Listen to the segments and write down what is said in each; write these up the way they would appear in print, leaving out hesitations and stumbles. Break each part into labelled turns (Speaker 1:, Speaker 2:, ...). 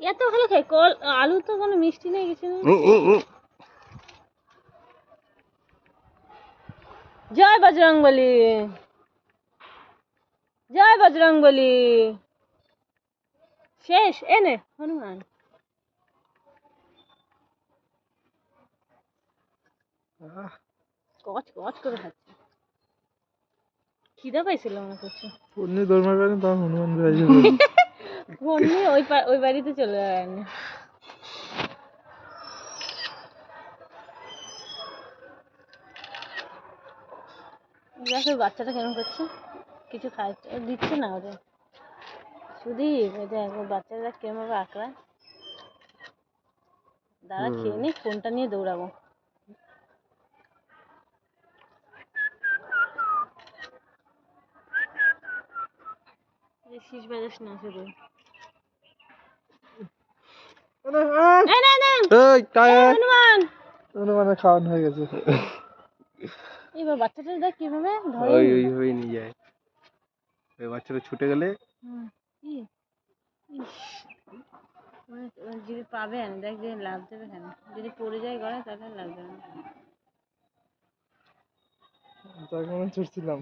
Speaker 1: এত ভালো খাই কল আলু তো কোনো মিষ্টি নেই কিছু নেই। জয় বজরংবলী, জয় বজরংবলী। শেষ এনে হনুমান কচ কচ করে খাচ্ছে। খিদা পাইছিল মনে করছে
Speaker 2: পন্নি দৌড় মারবে তখন হনুমান বেরিয়ে
Speaker 1: পন্নি ওই বাড়িতে চলে যায়। দেখো বাচ্চাটা কেমন করছে, কিছু খাইতে দিচ্ছে না ওদের। সুদীপ দেখ বাচ্চারা কেমন ভাবে আঁকড়ায়। দাঁড়া খেয়ে নি, ফোনটা নিয়ে দৌড়াবো। শীষ বাজাস না শুধু। হনুমান
Speaker 2: হনুমানের খাওয়ানো হয়ে গেছে।
Speaker 1: এবার বাচ্চাটা দেখ কিভাবে ধরে
Speaker 2: ওই নিয়ে যায়। ওই বাচ্চাটা ছুটে গেলে
Speaker 1: যদি পাবেন দেখ যদি লাভ দেবে কেন, যদি পড়ে যায় গড়ে তাহলে লাভ দেবে না।
Speaker 2: তার কারণে ছুটছিলাম।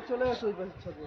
Speaker 2: চলে আসো ওই পাশের ছাদে।